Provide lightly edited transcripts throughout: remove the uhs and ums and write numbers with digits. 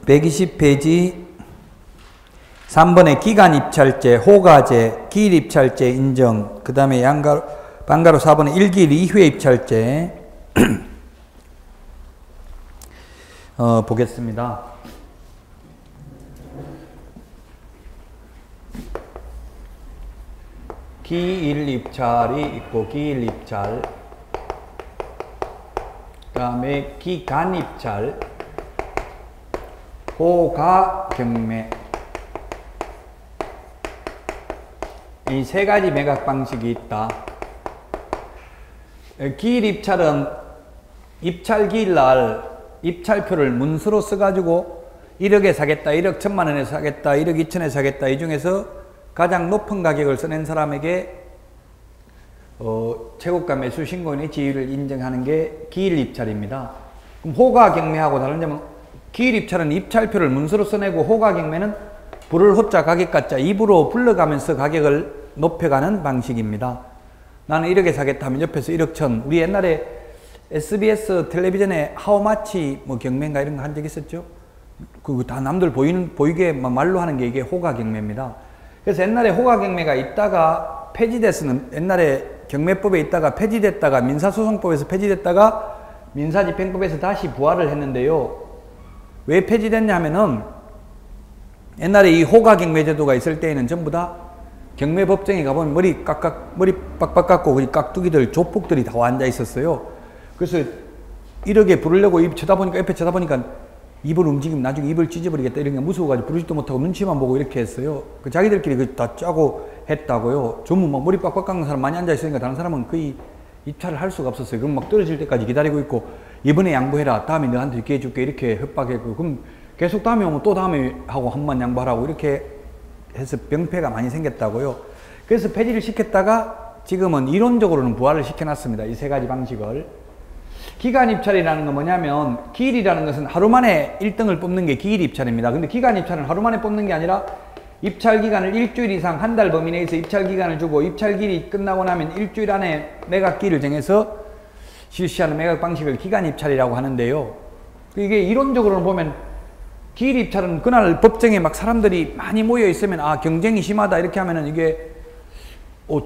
120페이지 3번에 기간입찰제, 호가제, 기일입찰제 인정, 그 다음에 반가로 4번에 1기일 2회 입찰제 보겠습니다. 기일입찰이 있고 기일입찰, 그 다음에 기간입찰, 호가경매, 이 세 가지 매각 방식이 있다. 기일입찰은 입찰 기일날 입찰표를 문서로 써가지고 1억에 사겠다, 1억 1천만 원에 사겠다, 1억 2천에 사겠다, 이 중에서 가장 높은 가격을 써낸 사람에게 최고가 매수 신고인의 지위를 인정하는 게 기일입찰입니다. 그럼 호가경매하고 다른 점은 기일입찰은 입찰표를 문서로 써내고, 호가경매는 불을 호자 가격 가짜 입으로 불러가면서 가격을 높여가는 방식입니다. 나는 1억에 사겠다 하면 옆에서 1억 천. 우리 옛날에 SBS 텔레비전에 하우마치 뭐 경매인가 이런 거 한 적 있었죠? 그거 다 남들 보이게 말로 하는 게 이게 호가경매입니다. 그래서 옛날에 호가경매가 있다가 폐지됐으면, 옛날에 경매법에 있다가 폐지됐다가 민사소송법에서 폐지됐다가 민사집행법에서 다시 부활을 했는데요. 왜 폐지됐냐 하면은 옛날에 이 호가경매제도가 있을 때에는 전부 다 경매법정에 가보면 머리 빡빡 깎고 우리 깍두기들, 조폭들이 다 앉아 있었어요. 그래서 1억에 부르려고 옆에 쳐다보니까 입을 움직이면 나중에 입을 찢어버리겠다 이런 게 무서워가지고 부르지도 못하고 눈치만 보고 이렇게 했어요. 그 자기들끼리 다 짜고 했다고요. 전부 막 머리 빡빡 깎는 사람 많이 앉아 있으니까 다른 사람은 거의 입찰을 할 수가 없었어요. 그럼 막 떨어질 때까지 기다리고 있고, 이번에 양보해라, 다음에 너한테 이렇게 해줄게, 이렇게 협박했고, 그럼 계속 다음에 오면 또 다음에 하고 한 번 양보하라고 이렇게 해서 병폐가 많이 생겼다고요. 그래서 폐지를 시켰다가 지금은 이론적으로는 부활을 시켜놨습니다. 이 세 가지 방식을. 기간입찰이라는 건 뭐냐면, 기일이라는 것은 하루 만에 1등을 뽑는 게 기일입찰입니다. 근데 기간입찰은 하루 만에 뽑는 게 아니라 입찰 기간을 일주일 이상, 한 달 범위 내에서 입찰 기간을 주고, 입찰 기일이 끝나고 나면 일주일 안에 매각기일을 정해서 실시하는 매각 방식을 기간입찰이라고 하는데요. 이게 이론적으로는 보면 기일입찰은 그날 법정에 막 사람들이 많이 모여 있으면 경쟁이 심하다 이렇게 하면은 이게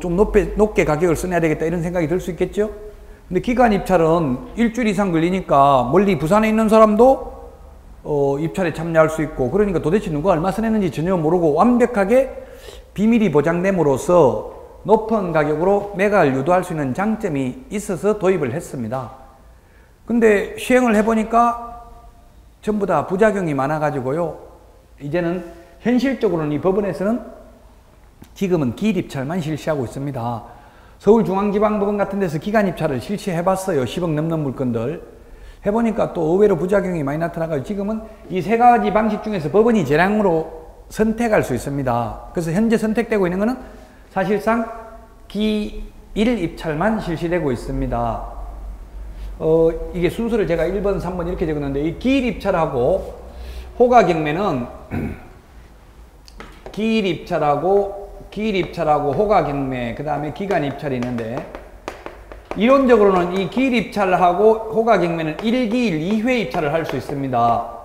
좀 높게 가격을 써내야 되겠다 이런 생각이 들 수 있겠죠. 근데 기간입찰은 일주일 이상 걸리니까 멀리 부산에 있는 사람도 입찰에 참여할 수 있고, 그러니까 도대체 누가 얼마 써냈는지 전혀 모르고 완벽하게 비밀이 보장됨으로써 높은 가격으로 매각을 유도할 수 있는 장점이 있어서 도입을 했습니다. 근데 시행을 해보니까 전부 다 부작용이 많아가지고요. 이제는 현실적으로는 이 법원에서는 지금은 기일입찰만 실시하고 있습니다. 서울중앙지방법원 같은 데서 기간입찰을 실시해봤어요. 10억 넘는 물건들. 해보니까 또 의외로 부작용이 많이 나타나가지고 지금은 이 세 가지 방식 중에서 법원이 재량으로 선택할 수 있습니다. 그래서 현재 선택되고 있는 것은 사실상 기일입찰만 실시되고 있습니다. 이게 순서를 제가 1번, 3번 이렇게 적었는데, 이 기일입찰하고 호가경매는 기일입찰하고 호가경매, 그 다음에 기간입찰이 있는데, 이론적으로는 이 기일입찰하고 호가경매는 1기일 2회 입찰을 할 수 있습니다.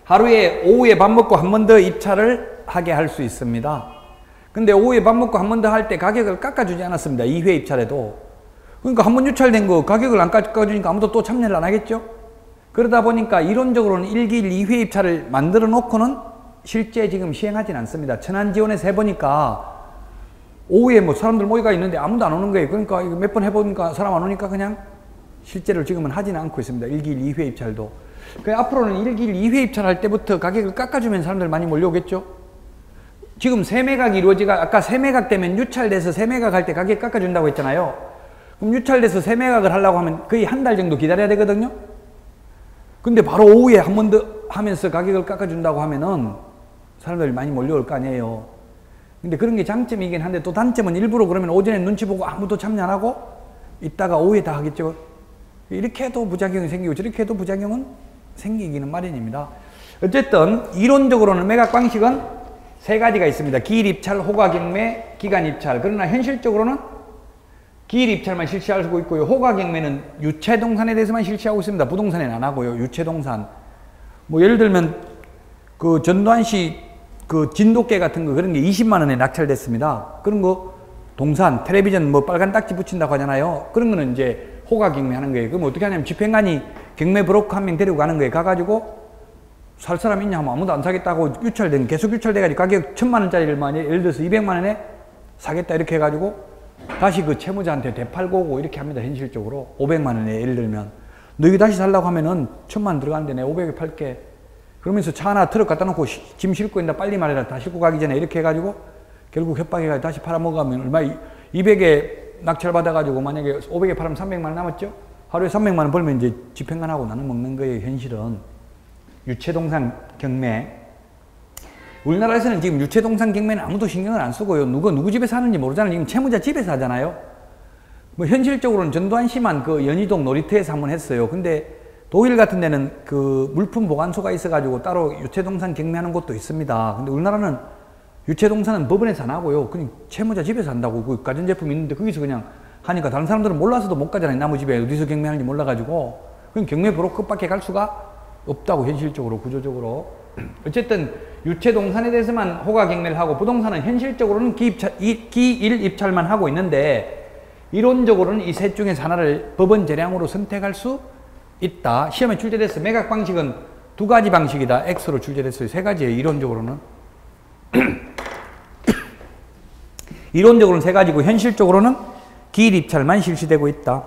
하루에 오후에 밥 먹고 한 번 더 입찰을 하게 할 수 있습니다. 근데 오후에 밥 먹고 한 번 더 할 때 가격을 깎아주지 않았습니다. 2회 입찰에도. 그러니까 한 번 유찰된 거 가격을 안 깎아주니까 아무도 또 참여를 안 하겠죠? 그러다 보니까 이론적으로는 1기일 2회 입찰을 만들어 놓고는 실제 지금 시행하진 않습니다. 천안지원에서 해보니까 오후에 뭐 사람들 모여가 있는데 아무도 안 오는 거예요. 그러니까 이거 몇 번 해보니까 사람 안 오니까 그냥 실제로 지금은 하지는 않고 있습니다. 1기일 2회 입찰도. 앞으로는 1기일 2회 입찰할 때부터 가격을 깎아주면 사람들 많이 몰려오겠죠? 지금 세매각이 이루어지가, 아까 세매각 되면 유찰돼서 세매각 할 때 가격 깎아준다고 했잖아요. 그럼 유찰돼서 세매각을 하려고 하면 거의 한 달 정도 기다려야 되거든요? 근데 바로 오후에 한 번 더 하면서 가격을 깎아준다고 하면은 사람들이 많이 몰려올 거 아니에요. 근데 그런 게 장점이긴 한데, 또 단점은 일부러 그러면 오전에 눈치 보고 아무도 참여 안 하고 이따가 오후에 다 하겠죠. 이렇게 해도 부작용이 생기고 저렇게 해도 부작용은 생기기는 마련입니다. 어쨌든 이론적으로는 매각 방식은 세 가지가 있습니다. 기일입찰, 호가경매, 기간입찰. 그러나 현실적으로는 기일 입찰만 실시하고 있고요. 호가경매는 유체동산에 대해서만 실시하고 있습니다. 부동산에는 안 하고요. 유체동산. 뭐 예를 들면 그 전두환시 그 진돗개 같은 거 그런 게 20만 원에 낙찰됐습니다. 그런 거 동산, 텔레비전 뭐 빨간 딱지 붙인다고 하잖아요. 그런 거는 이제 호가경매 하는 거예요. 그럼 어떻게 하냐면 집행관이 경매 브로커 한 명 데리고 가는 거예요. 가가지고 살 사람 있냐 하면 아무도 안 사겠다고 유찰된, 계속 유찰돼가지고 가격 1000만 원짜리를 예를 들어서 200만 원에 사겠다 이렇게 해가지고 다시 그 채무자한테 되팔고 오고 이렇게 합니다. 현실적으로 500만 원에 예를 들면 너 이거 다시 살라고 하면은 1000만 원 들어가는데 내가 500에 팔게. 그러면서 차 하나 트럭 갖다 놓고 짐 싣고 있다 빨리 말해라. 다 싣고 가기 전에 이렇게 해가지고 결국 협박해가지고 다시 팔아먹으면 얼마 200에 낙찰 받아가지고 만약에 500에 팔으면 300만 원 남았죠? 하루에 300만 원 벌면 이제 집행관하고 나눠 먹는 거예요. 현실은. 유체동산 경매. 우리나라에서는 지금 유체동산 경매는 아무도 신경을 안 쓰고요. 누구 집에 사는지 모르잖아요. 지금 채무자 집에서 하잖아요. 뭐 현실적으로는 전두환 씨만 그 연희동 놀이터에서 한번 했어요. 근데 독일 같은 데는 그 물품 보관소가 있어가지고 따로 유체동산 경매하는 곳도 있습니다. 근데 우리나라는 유체동산은 법원에서 안 하고요. 그냥 채무자 집에서 한다고. 그 가전제품 있는데 거기서 그냥 하니까 다른 사람들은 몰라서도 못 가잖아요. 나무 집에 어디서 경매하는지 몰라가지고. 그럼 경매 브로커밖에 갈 수가 없다고 현실적으로 구조적으로. 어쨌든 유체동산에 대해서만 호가경매를 하고 부동산은 현실적으로는 기일 입찰만 하고 있는데 이론적으로는 이 셋 중에서 하나를 법원 재량으로 선택할 수 있다. 시험에 출제됐어. 매각 방식은 두 가지 방식이다. X로 출제됐어요. 세 가지예요. 이론적으로는. 이론적으로는 세 가지고 현실적으로는 기일 입찰만 실시되고 있다.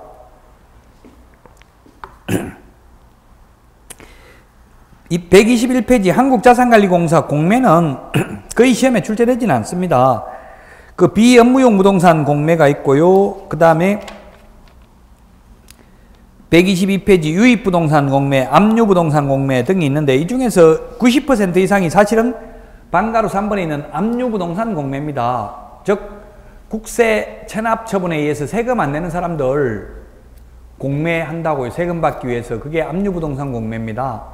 이 121페이지 한국자산관리공사 공매는 거의 시험에 출제되지는 않습니다. 그 비업무용 부동산 공매가 있고요. 그 다음에 122페이지 유입부동산 공매, 압류부동산 공매 등이 있는데 이 중에서 90% 이상이 사실은 방가로 3번에 있는 압류부동산 공매입니다. 즉 국세 체납 처분에 의해서 세금 안 내는 사람들 공매한다고요. 세금 받기 위해서. 그게 압류부동산 공매입니다.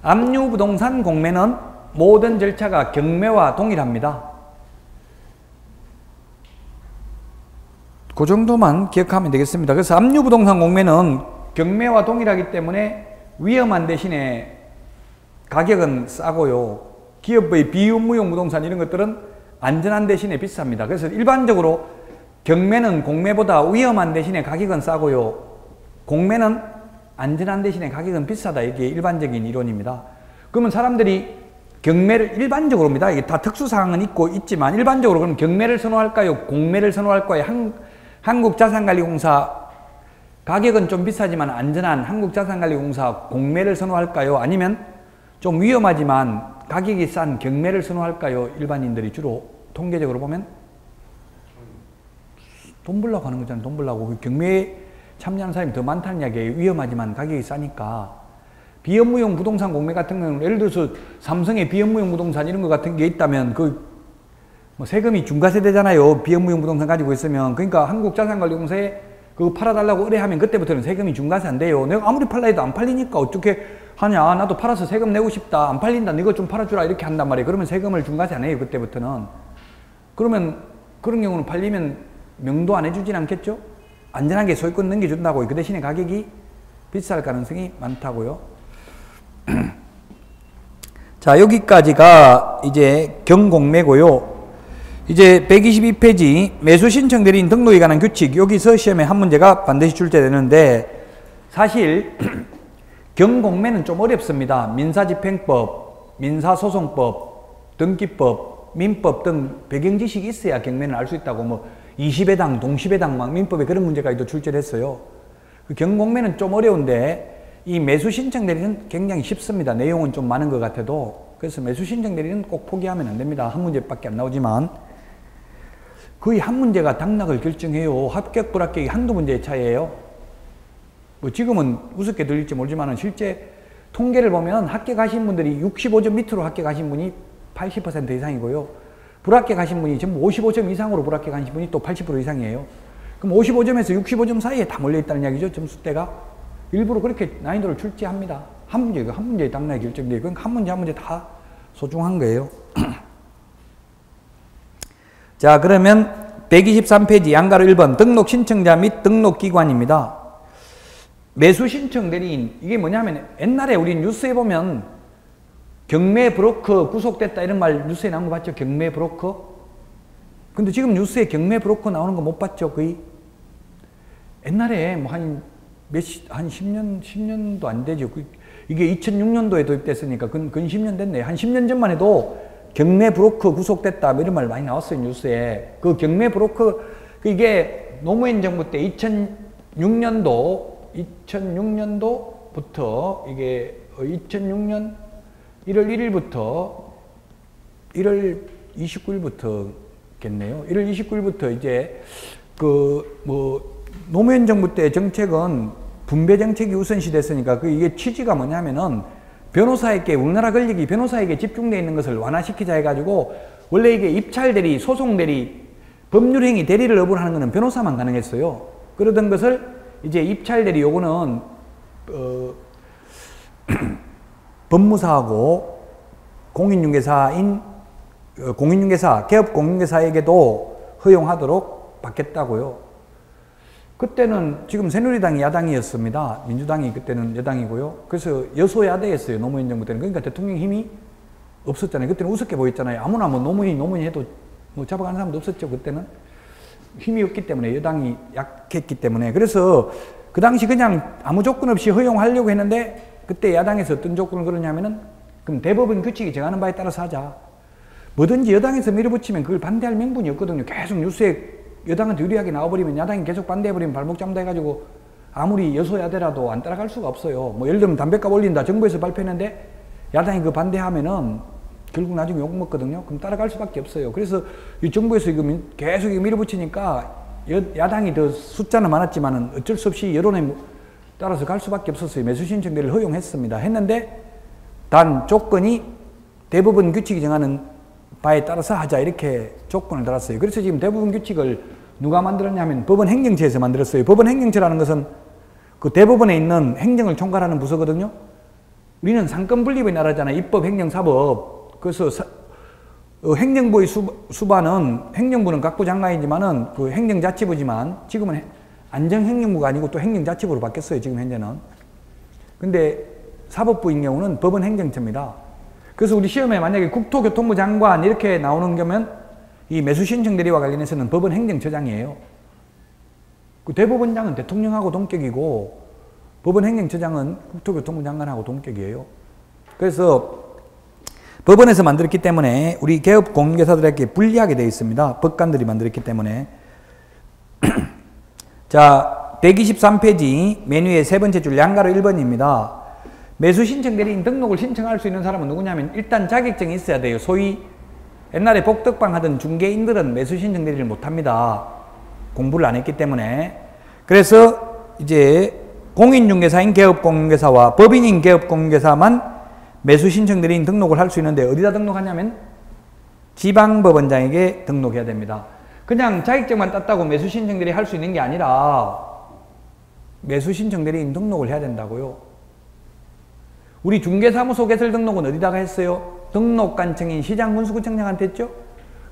압류부동산 공매는 모든 절차가 경매와 동일합니다. 그 정도만 기억하면 되겠습니다. 그래서 압류부동산 공매는 경매와 동일하기 때문에 위험한 대신에 가격은 싸고요. 기업의 비업무용 부동산 이런 것들은 안전한 대신에 비쌉니다. 그래서 일반적으로 경매는 공매보다 위험한 대신에 가격은 싸고요. 공매는 안전한 대신에 가격은 비싸다. 이게 일반적인 이론입니다. 그러면 사람들이 경매를 일반적으로입니다. 이게 다 특수사항은 있지만 일반적으로 그럼 경매를 선호할까요? 공매를 선호할까요? 한국자산관리공사 가격은 좀 비싸지만 안전한 한국자산관리공사 공매를 선호할까요? 아니면 좀 위험하지만 가격이 싼 경매를 선호할까요? 일반인들이 주로 통계적으로 보면 돈 벌려고 하는 거잖아요. 돈 벌려고. 경매에 참여하는 사람이 더 많다는 이야기예요. 위험하지만 가격이 싸니까. 비업무용 부동산 공매 같은 경우는 예를 들어서 삼성의 비업무용 부동산 이런 거 같은 게 있다면 뭐 세금이 중과세되잖아요. 비업무용 부동산 가지고 있으면. 그러니까 한국자산관리공사에 그거 팔아달라고 의뢰하면 그때부터는 세금이 중과세 안 돼요. 내가 아무리 팔라 해도 안 팔리니까 어떻게 하냐. 나도 팔아서 세금 내고 싶다. 안 팔린다. 너가 좀 팔아주라. 이렇게 한단 말이에요. 그러면 세금을 중과세 안 해요. 그때부터는. 그러면 그런 경우는 팔리면 명도 안 해주진 않겠죠? 안전하게 소유권 넘겨준다고요. 그 대신에 가격이 비쌀 가능성이 많다고요. 자, 여기까지가 이제 경공매고요. 이제 122페이지 매수신청 대리인 등록에 관한 규칙. 여기서 시험에 한 문제가 반드시 출제되는데 사실 경공매는 좀 어렵습니다. 민사집행법, 민사소송법, 등기법, 민법 등 배경지식이 있어야 경매는 알 수 있다고 뭐 20회당, 동시배당 막 민법에 그런 문제까지도 출제됐어요. 그 경공매는 좀 어려운데 이 매수신청 대리는 굉장히 쉽습니다. 내용은 좀 많은 것 같아도. 그래서 매수신청 대리는 꼭 포기하면 안 됩니다. 한 문제밖에 안 나오지만 거의 한 문제가 당락을 결정해요. 합격, 불합격이 한두 문제의 차이예요. 뭐 지금은 우습게 들릴지 모르지만 실제 통계를 보면 합격하신 분들이 65점 밑으로 합격하신 분이 80% 이상이고요. 불합격하신 분이 전부 55점 이상으로 불합격하신 분이 또 80% 이상이에요. 그럼 55점에서 65점 사이에 다 몰려있다는 이야기죠. 점수대가. 일부러 그렇게 난이도를 출제합니다. 한 문제의 당락이 결정돼요. 그러니까 한 문제 다 소중한 거예요. 자, 그러면 123페이지 양가로 1번 등록 신청자 및 등록기관입니다. 매수 신청 대리인, 이게 뭐냐면 옛날에 우리 뉴스에 보면 경매 브로커 구속됐다 이런 말 뉴스에 나온 거 봤죠? 경매 브로커? 근데 지금 뉴스에 경매 브로커 나오는 거 못 봤죠? 거의? 옛날에 뭐 한 10년도 안 되죠. 이게 2006년도에 도입됐으니까 근 10년 됐네. 한 10년 전만 해도 경매 브로커 구속됐다 이런 말 많이 나왔어요, 뉴스에. 그 경매 브로커, 이게 노무현 정부 때 2006년도부터 이게 2006년 1월 1일부터 1월 29일부터겠네요. 1월 29일부터 이제 노무현 정부 때 정책은 분배 정책이 우선시 됐으니까 이게 취지가 뭐냐면은 변호사에게, 우리나라 권력이 변호사에게 집중되어 있는 것을 완화시키자 해가지고, 원래 이게 입찰 대리, 소송 대리, 법률행위 대리를 여부하는 것은 변호사만 가능했어요. 그러던 것을 이제 입찰 대리 요거는 법무사하고 공인중개사인 공인중개사, 개업 공인중개사에게도 허용하도록 받겠다고요. 그때는 지금 새누리당이 야당이었습니다. 민주당이 그때는 여당이고요. 그래서 여소야대였어요. 노무현 정부 때는. 그러니까 대통령 힘이 없었잖아요. 그때는 우습게 보였잖아요. 아무나 뭐 노무현 해도 뭐 잡아가는 사람도 없었죠. 그때는 힘이 없기 때문에, 여당이 약했기 때문에. 그래서 그 당시 그냥 아무 조건 없이 허용하려고 했는데, 그때 야당에서 어떤 조건을 걸었냐면은, 그럼 대법원 규칙이 정하는 바에 따라서 하자. 뭐든지 여당에서 밀어붙이면 그걸 반대할 명분이 없거든요. 계속 뉴스에 여당한테 유리하게 나와버리면 야당이 계속 반대해버리면 발목 잡는다 해가지고 아무리 여소야대라도 안 따라갈 수가 없어요. 뭐 예를 들면 담배값 올린다 정부에서 발표했는데 야당이 그 반대하면은 결국 나중에 욕먹거든요. 그럼 따라갈 수밖에 없어요. 그래서 이 정부에서 이거 계속 밀어붙이니까 야당이 더 숫자는 많았지만은 어쩔 수 없이 여론에 따라서 갈 수밖에 없었어요. 매수 신청대를 허용했습니다. 했는데 단 조건이 대법원 규칙이 정하는 바에 따라서 하자, 이렇게 조건을 달았어요. 그래서 지금 대법원 규칙을 누가 만들었냐면 법원 행정처에서 만들었어요. 법원 행정처라는 것은 그 대법원에 있는 행정을 총괄하는 부서거든요. 우리는 상권 분립의 나라잖아요. 입법, 행정, 사법. 그래서 행정부의 수반은, 행정부는 각부 장관이지만은 그 행정자치부지만 지금은 안정행정부가 아니고 또 행정자치부로 바뀌었어요. 지금 현재는. 근데 사법부인 경우는 법원 행정처입니다. 그래서 우리 시험에 만약에 국토교통부 장관 이렇게 나오는 거면 이 매수신청 대리와 관련해서는 법원 행정처장이에요. 그 대법원장은 대통령하고 동격이고 법원 행정처장은 국토교통부 장관하고 동격이에요. 그래서 법원에서 만들었기 때문에 우리 개업 공인중개사들에게 불리하게 되어 있습니다. 법관들이 만들었기 때문에. 자, 123페이지 메뉴의 세 번째 줄 양가로 1번입니다. 매수 신청 대리인 등록을 신청할 수 있는 사람은 누구냐면 일단 자격증이 있어야 돼요. 소위 옛날에 복덕방 하던 중개인들은 매수 신청 대리를 못합니다. 공부를 안 했기 때문에. 그래서 이제 공인중개사인 개업공인중개사와 법인인 개업공인중개사만 매수 신청 대리인 등록을 할 수 있는데 어디다 등록하냐면 지방법원장에게 등록해야 됩니다. 그냥 자격증만 땄다고 매수 신청 대리 할 수 있는 게 아니라 매수 신청 대리인 등록을 해야 된다고요. 우리 중개사무소 개설 등록은 어디다가 했어요? 등록관청인 시장군수구청장한테 했죠?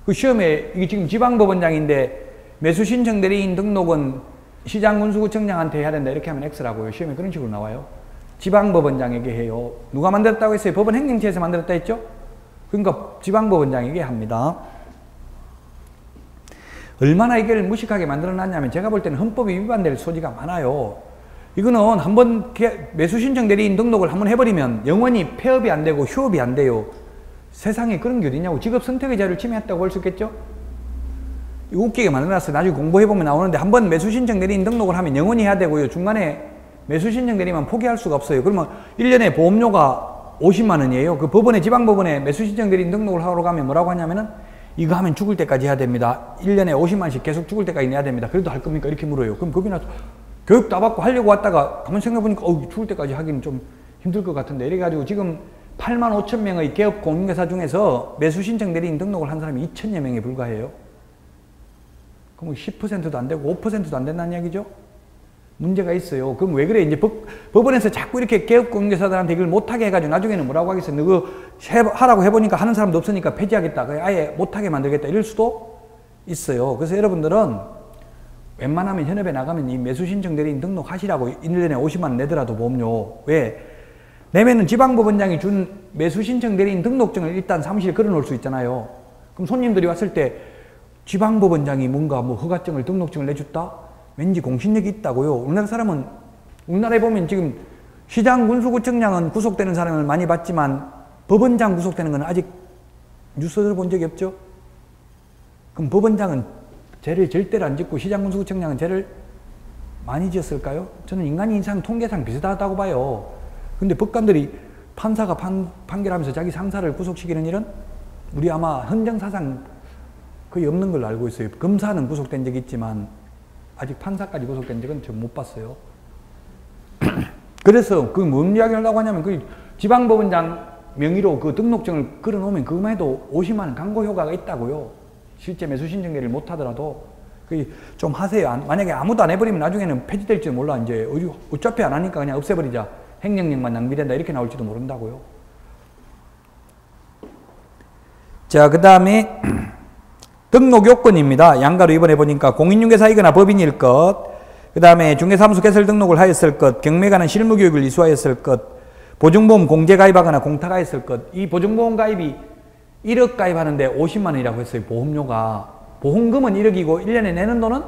그 시험에 이게 지금 지방법원장인데 매수 신청 대리인 등록은 시장군수구청장한테 해야 된다 이렇게 하면 X라고요. 시험에 그런 식으로 나와요. 지방법원장에게 해요. 누가 만들었다고 했어요? 법원 행정처에서 만들었다 했죠? 그러니까 지방법원장에게 합니다. 얼마나 이걸 무식하게 만들어놨냐면 제가 볼 때는 헌법이 위반될 소지가 많아요. 이거는 한번 매수신청 대리인 등록을 한번 해버리면 영원히 폐업이 안 되고 휴업이 안 돼요. 세상에 그런 게 어디냐고. 직업 선택의 자유를 침해했다고 할 수 있겠죠? 이거 웃기게 만들어놨어요. 나중에 공부해보면 나오는데 한번 매수신청 대리인 등록을 하면 영원히 해야 되고요. 중간에 매수신청 대리만 포기할 수가 없어요. 그러면 1년에 보험료가 50만 원이에요. 그 법원에, 지방법원에 매수신청 대리인 등록을 하러 가면 뭐라고 하냐면은 이거 하면 죽을 때까지 해야 됩니다. 1년에 50만씩 계속 죽을 때까지 내야 됩니다. 그래도 할 겁니까? 이렇게 물어요. 그럼 겁이 나서 교육도 안 받고 하려고 왔다가 가만 생각해보니까 죽을 때까지 하기는 좀 힘들 것 같은데 이래가지고 지금 8만 5천 명의 개업 공인중개사 중에서 매수신청 대리인 등록을 한 사람이 2천여 명에 불과해요. 그럼 10%도 안 되고 5%도 안 된다는 이야기죠? 문제가 있어요. 그럼 왜 그래? 이제 법원에서 자꾸 이렇게 개업 공인중개사들한테 이걸 못하게 해가지고 나중에는 뭐라고 하겠어요? 너그 하라고 해보니까 하는 사람도 없으니까 폐지하겠다. 아예 못하게 만들겠다. 이럴 수도 있어요. 그래서 여러분들은 웬만하면 현업에 나가면 이 매수신청 대리인 등록하시라고 1년에 50만 원 내더라도 보험료. 왜? 내면은 지방법원장이 준 매수신청 대리인 등록증을 일단 사무실에 걸어놓을 수 있잖아요. 그럼 손님들이 왔을 때 지방법원장이 뭔가 뭐 허가증을 등록증을 내줬다? 왠지 공신력이 있다고요. 우리나라에 보면 지금 시장 군수구청장은 구속되는 사람을 많이 봤지만 법원장 구속되는 건 아직 뉴스를 본 적이 없죠. 그럼 법원장은 죄를 절대로 안 짓고 시장 군수구청장은 죄를 많이 지었을까요? 저는 인간 인상 통계상 비슷하다고 봐요. 근데 법관들이 판사가 판결하면서 자기 상사를 구속시키는 일은 우리 아마 헌정사상 거의 없는 걸로 알고 있어요. 검사는 구속된 적이 있지만 아직 판사까지 구속된 적은 저 못 봤어요. 그래서 그 뭔 이야기 하려고 하냐면 그 지방법원장 명의로 그 등록증을 걸어놓으면 그것만 해도 50만 원 광고 효과가 있다고요. 실제 매수신청대리를 못 하더라도 좀 하세요. 만약에 아무도 안 해버리면 나중에는 폐지될지도 몰라. 이제 어차피 안 하니까 그냥 없애버리자. 행정력만 낭비된다. 이렇게 나올지도 모른다고요. 자, 그 다음에 등록 요건입니다. 양가로 이번에 보니까 공인중개사이거나 법인일 것, 그 다음에 중개사무소 개설 등록을 하였을 것, 경매에 관한 실무교육을 이수하였을 것, 보증보험 공제 가입하거나 공타가했을 것. 이 보증보험 가입이 1억 가입하는데 50만 원이라고 했어요. 보험료가. 보험금은 1억이고 1년에 내는 돈은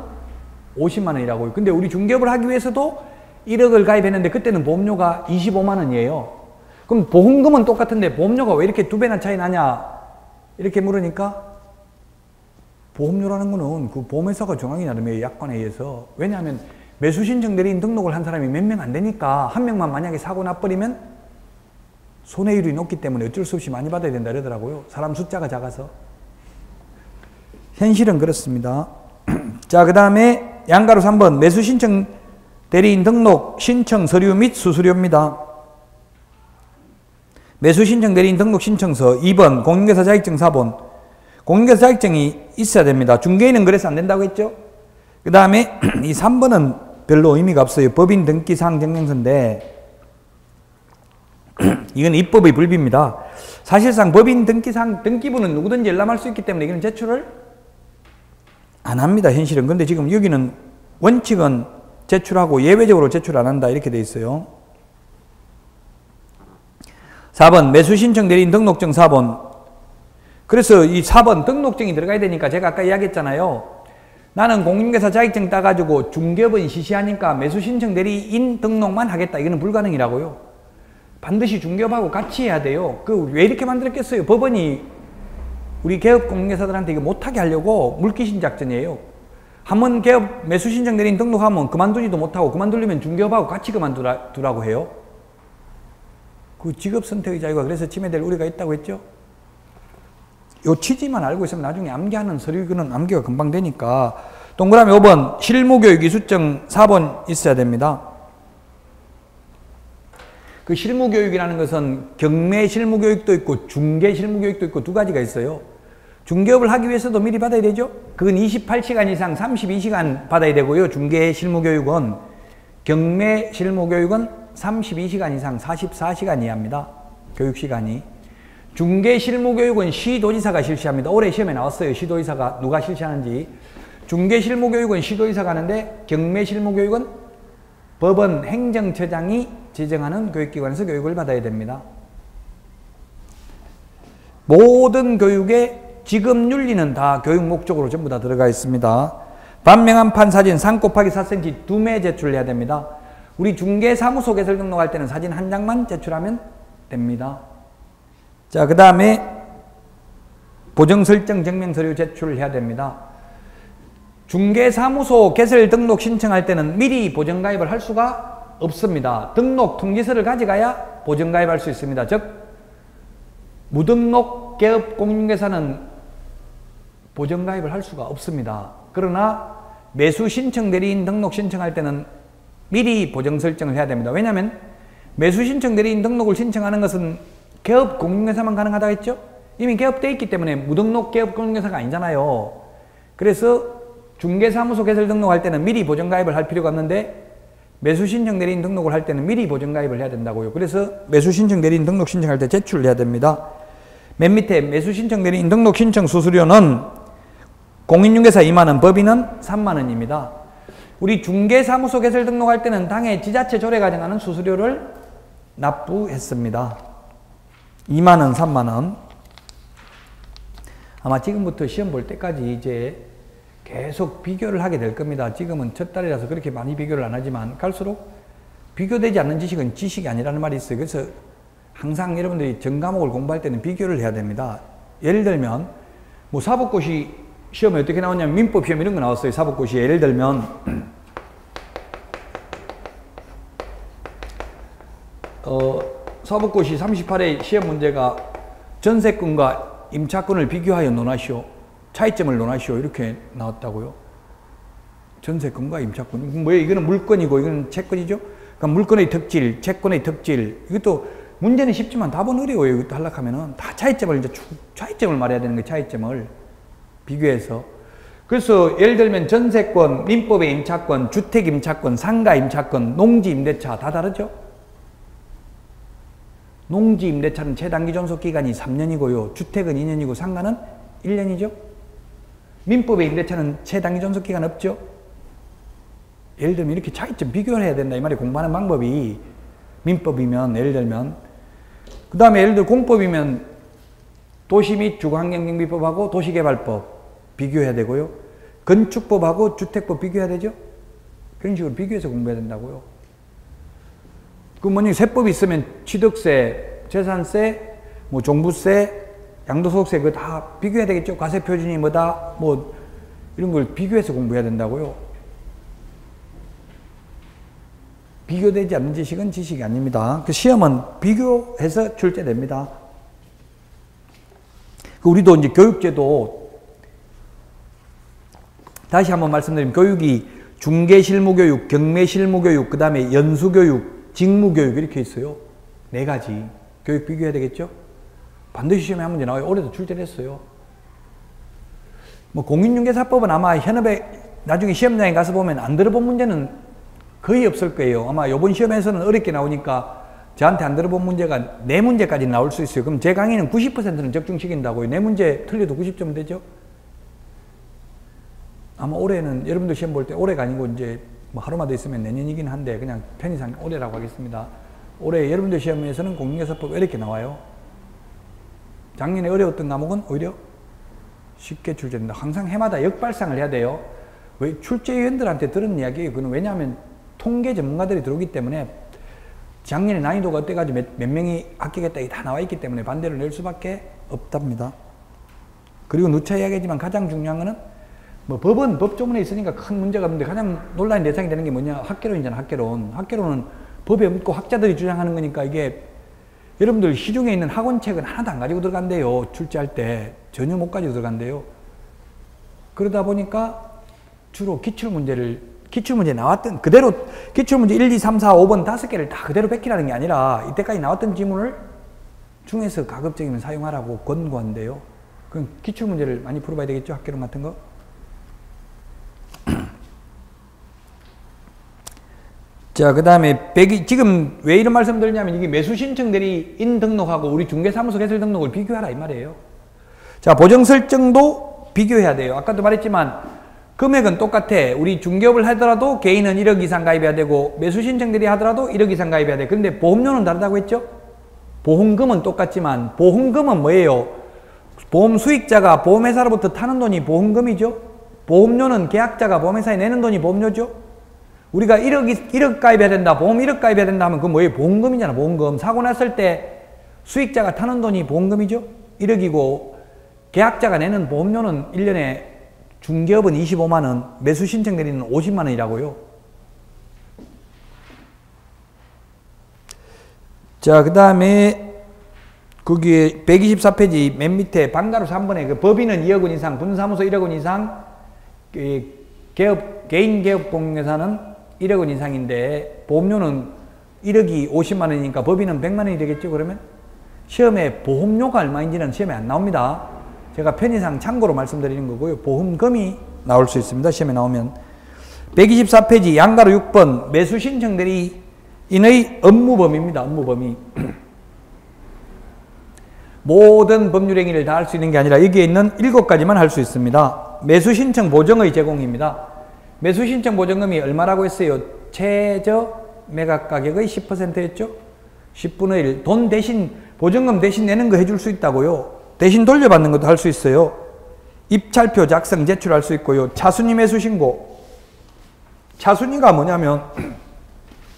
50만 원이라고요. 근데 우리 중개업을 하기 위해서도 1억을 가입했는데 그때는 보험료가 25만 원이에요. 그럼 보험금은 똑같은데 보험료가 왜 이렇게 2배나 차이 나냐? 이렇게 물으니까 보험료라는 거는 그 보험회사가 정하기 나름이에요. 약관에 의해서. 왜냐하면 매수신청 대리인 등록을 한 사람이 몇 명 안 되니까 한 명만 만약에 사고 나버리면 손해율이 높기 때문에 어쩔 수 없이 많이 받아야 된다 그러더라고요. 사람 숫자가 작아서. 현실은 그렇습니다. 자, 그 다음에 양가로 3번 매수신청 대리인 등록 신청 서류 및 수수료입니다. 매수신청 대리인 등록 신청서 2번 공인중개사 자격증 4번 공인중개사 자격증이 있어야 됩니다. 중개인은 그래서 안 된다고 했죠. 그 다음에 이 3번은 별로 의미가 없어요. 법인 등기사항 증명서인데 이건 입법의 불비입니다. 사실상 법인 등기사항 등기부는 누구든지 열람할 수 있기 때문에 이건 제출을 안 합니다. 현실은. 근데 지금 여기는 원칙은 제출하고 예외적으로 제출 안 한다 이렇게 돼 있어요. 4번 매수신청 대리인 등록증 4번. 그래서 이 4번 등록증이 들어가야 되니까 제가 아까 이야기했잖아요. 나는 공인중개사 자격증 따가지고 중개업은 시시하니까 매수신청 대리인 등록만 하겠다. 이거는 불가능이라고요. 반드시 중개업하고 같이 해야 돼요. 왜 이렇게 만들었겠어요? 법원이 우리 개업 공인중개사들한테 이거 못하게 하려고 물귀신 작전이에요. 한번 개업 매수신청 대리인 등록하면 그만두지도 못하고 그만두려면 중개업하고 같이 그만두라고 해요. 그 직업선택의 자유가 그래서 침해될 우려가 있다고 했죠. 요 취지만 알고 있으면 나중에 암기하는 서류는 암기가 금방 되니까. 동그라미 5번 실무교육 이수증 4번 있어야 됩니다. 그 실무교육이라는 것은 경매 실무교육도 있고 중개 실무교육도 있고 두 가지가 있어요. 중개업을 하기 위해서도 미리 받아야 되죠. 그건 28시간 이상 32시간 받아야 되고요. 중개 실무교육은. 경매 실무교육은 32시간 이상 44시간 이하입니다. 교육시간이. 중개 실무교육은 시도지사가 실시합니다. 올해 시험에 나왔어요. 시도지사가 누가 실시하는지. 중개 실무교육은 시도지사가 하는데 경매 실무교육은 법원 행정처장이 지정하는 교육기관에서 교육을 받아야 됩니다. 모든 교육의 지급윤리는 다 교육 목적으로 전부 다 들어가 있습니다. 반명한판 사진 3×4cm 2매 제출해야 됩니다. 우리 중개사무소 개설 등록할 때는 사진 한 장만 제출하면 됩니다. 자, 그 다음에 보정설정 증명서류 제출해야 됩니다. 중개사무소 개설 등록 신청할 때는 미리 보정가입을 할 수가 없습니다. 등록 통지서를 가져가야 보정가입할 수 있습니다. 즉 무등록 개업 공인중개사는 보정가입을 할 수가 없습니다. 그러나 매수신청 대리인 등록 신청할 때는 미리 보정설정을 해야 됩니다. 왜냐하면 매수신청 대리인 등록을 신청하는 것은 개업 공인중개사만 가능하다고 했죠? 이미 개업되어 있기 때문에 무등록 개업 공인중개사가 아니잖아요. 그래서 중개사무소 개설 등록할 때는 미리 보정가입을 할 필요가 없는데 매수신청 대리인 등록을 할 때는 미리 보정가입을 해야 된다고요. 그래서 매수신청 대리인 등록 신청할 때 제출을 해야 됩니다. 맨 밑에 매수신청 대리인 등록 신청 수수료는 공인중개사 2만원, 법인은 3만원입니다. 우리 중개사무소 개설 등록할 때는 당해 지자체 조례 가정하는 수수료를 납부했습니다. 2만원, 3만원. 아마 지금부터 시험 볼 때까지 이제 계속 비교를 하게 될 겁니다. 지금은 첫 달이라서 그렇게 많이 비교를 안 하지만 갈수록 비교되지 않는 지식은 지식이 아니라는 말이 있어요. 그래서 항상 여러분들이 전 과목을 공부할 때는 비교를 해야 됩니다. 예를 들면 뭐 사법고시 시험에 어떻게 나오냐면 민법 시험 이런 거 나왔어요. 사법고시에 예를 들면 사법고시 38회 시험 문제가 전세권과 임차권을 비교하여 논하시오. 차이점을 논하시오. 이렇게 나왔다고요. 전세권과 임차권. 뭐예요? 이거는 물건이고 이거는 채권이죠. 그러니까 물건의 특질, 채권의 특질. 이것도 문제는 쉽지만 답은 어려워요. 이것도 하려면 다 차이점을 이제 차이점을 말해야 되는 거예요. 차이점을 비교해서. 그래서 예를 들면 전세권, 민법의 임차권, 주택 임차권, 상가 임차권, 농지 임대차 다 다르죠. 농지 임대차는 최단기 존속 기간이 3년이고요. 주택은 2년이고 상가는 1년이죠. 민법의 임대차는 최단기 존속 기간 없죠. 예를 들면 이렇게 차이점 비교를 해야 된다 이 말이 공부하는 방법이. 민법이면 예를 들면 그 다음에 예를 들어 공법이면 도시 및 주거환경정비법하고 도시개발법 비교해야 되고요. 건축법하고 주택법 비교해야 되죠. 그런 식으로 비교해서 공부해야 된다고요. 그 뭐니 세법이 있으면 취득세, 재산세, 뭐 종부세, 양도소득세 그거 다 비교해야 되겠죠. 과세표준이 뭐다 뭐 이런 걸 비교해서 공부해야 된다고요. 비교되지 않는 지식은 지식이 아닙니다. 그 시험은 비교해서 출제됩니다. 우리도 이제 교육제도 다시 한번 말씀드리면 교육이 중개실무교육, 경매실무교육, 그 다음에 연수교육, 직무교육 이렇게 있어요. 4가지. 교육 비교해야 되겠죠? 반드시 시험에 한 문제 나와요. 올해도 출제를 했어요. 뭐 공인중개사법은 아마 현업에 나중에 시험장에 가서 보면 안 들어본 문제는 거의 없을 거예요. 아마 이번 시험에서는 어렵게 나오니까 저한테 안 들어본 문제가 4문제까지 나올 수 있어요. 그럼 제 강의는 90%는 적중시킨다고요. 4문제 틀려도 90점 되죠? 아마 올해는 여러분들 시험 볼 때 올해가 아니고 이제 뭐 하루만 더 있으면 내년이긴 한데 그냥 편의상 올해라고 하겠습니다. 올해 여러분들 시험에서는 공인중개사법 이렇게 나와요. 작년에 어려웠던 과목은 오히려 쉽게 출제된다. 항상 해마다 역발상을 해야 돼요. 왜 출제위원들한테 들은 이야기예요. 그건 왜냐하면 통계 전문가들이 들어오기 때문에 작년에 난이도가 어때가지고 몇 명이 합격했다 이게 다 나와 있기 때문에 반대를 낼 수밖에 없답니다. 그리고 누차 이야기하지만 가장 중요한 거는 뭐 법은 법조문에 있으니까 큰 문제가 없는데 가장 논란의 대상이 되는 게 뭐냐? 학개론이잖아. 학개론. 학개론은 법에 없고 학자들이 주장하는 거니까 이게 여러분들 시중에 있는 학원책은 하나도 안 가지고 들어간대요. 출제할 때 전혀 못 가지고 들어간대요. 그러다 보니까 주로 기출문제 나왔던 그대로 기출문제 1, 2, 3, 4, 5번 5개를 다 그대로 베끼라는 게 아니라 이때까지 나왔던 지문을 중에서 가급적이면 사용하라고 권고한대요. 그럼 기출문제를 많이 풀어봐야 되겠죠? 학개론 같은 거. 자, 그 다음에 지금 왜 이런 말씀 드리냐면 이게 매수 신청들이 인등록하고 우리 중개사무소 개설 등록을 비교하라 이 말이에요. 자, 보정 설정도 비교해야 돼요. 아까도 말했지만 금액은 똑같아. 우리 중개업을 하더라도 개인은 1억 이상 가입해야 되고 매수 신청들이 하더라도 1억 이상 가입해야 돼. 근데 보험료는 다르다고 했죠? 보험금은 똑같지만 보험금은 뭐예요? 보험 수익자가 보험회사로부터 타는 돈이 보험금이죠? 보험료는 계약자가 보험회사에 내는 돈이 보험료죠? 우리가 1억 가입해야 된다. 보험 1억 가입해야 된다 하면 그건 뭐예요? 보험금이잖아. 보험금. 사고 났을 때 수익자가 타는 돈이 보험금이죠? 1억이고 계약자가 내는 보험료는 1년에 중개업은 25만원, 매수 신청 대리는 50만원이라고요. 자, 그 다음에 거기에 124페이지 맨 밑에 방가로 3번에 그 법인은 2억 원 이상, 분사무소 1억 원 이상, 개인 개업 공인중개사는 1억 원 이상인데 보험료는 1억이 50만 원이니까 법인은 100만 원이 되겠죠. 그러면 시험에 보험료가 얼마인지는 시험에 안 나옵니다. 제가 편의상 참고로 말씀드리는 거고요. 보험금이 나올 수 있습니다. 시험에 나오면. 124페이지 양가로 6번 매수 신청 대리인의 업무범위입니다. 업무범위. 모든 법률 행위를 다 할 수 있는 게 아니라 여기에 있는 7가지만 할 수 있습니다. 매수 신청 보증의 제공입니다. 매수 신청 보증금이 얼마라고 했어요? 최저 매각 가격의 10%였죠? 10분의 1. 돈 대신, 보증금 대신 내는 거 해줄 수 있다고요. 대신 돌려받는 것도 할 수 있어요. 입찰표 작성 제출할 수 있고요. 차순위 매수 신고. 차순위가 뭐냐면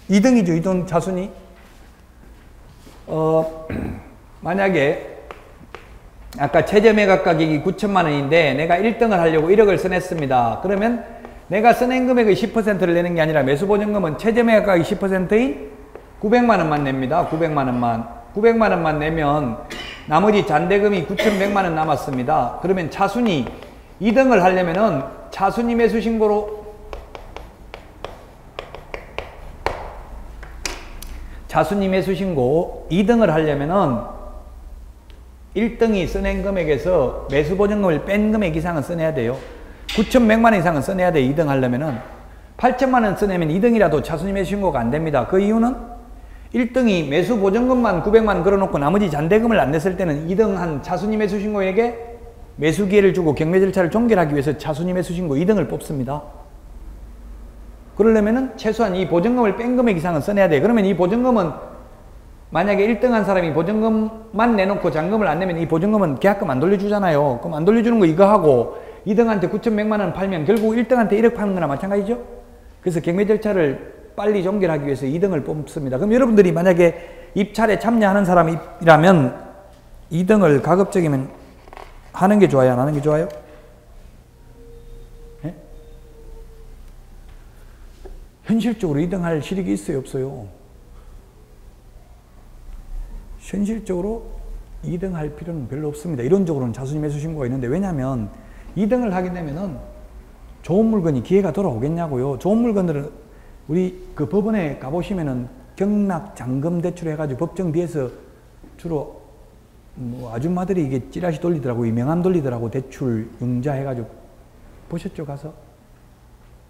2등이죠. 2등 차순위. 만약에 아까 최저 매각 가격이 9천만 원인데 내가 1등을 하려고 1억을 써냈습니다. 그러면 내가 써낸 금액의 10%를 내는 게 아니라 매수보증금은 최저 매각 가격이 10%인 900만 원만 냅니다. 900만 원만. 900만 원만 내면 나머지 잔대금이 9,100만 원 남았습니다. 그러면 차순위 2등을 하려면은 차순위 매수 신고로 차순위 매수 신고 2등을 하려면은 1등이 써낸 금액에서 매수보증금을 뺀 금액 이상은 써내야 돼요. 9,100만 원 이상은 써내야 돼요. 2등 하려면은. 8천만 원 써내면 2등이라도 차순위 매수 신고가 안 됩니다. 그 이유는 1등이 매수보증금만 900만 원 걸어놓고 나머지 잔대금을 안 냈을 때는 2등 한 차순위 매수 신고에게 매수 기회를 주고 경매 절차를 종결하기 위해서 차순위 매수 신고 2등을 뽑습니다. 그러려면은 최소한 이 보증금을 뺀 금액 이상은 써내야 돼요. 그러면 이 보증금은 만약에 1등 한 사람이 보증금만 내놓고 잔금을 안 내면 이 보증금은 계약금 안 돌려주잖아요. 그럼 안 돌려주는 거 이거 하고 2등한테 9,100만 원 팔면 결국 1등한테 1억 파는 거나 마찬가지죠. 그래서 경매 절차를 빨리 종결하기 위해서 2등을 뽑습니다. 그럼 여러분들이 만약에 입찰에 참여하는 사람이라면 2등을 가급적이면 하는 게 좋아요? 안 하는 게 좋아요? 네? 현실적으로 2등 할 실익이 있어요? 없어요? 현실적으로 2등 할 필요는 별로 없습니다. 이론적으로는 차순위 매수 신고가 있는데, 왜냐하면 2등을 하게 되면은 좋은 물건이 기회가 돌아오겠냐고요. 좋은 물건들은 우리 그 법원에 가보시면은 경락 잔금 대출 해가지고 법정 뒤에서 주로 뭐 아줌마들이 이게 찌라시 돌리더라고, 명함 돌리더라고. 대출 융자 해가지고. 보셨죠? 가서?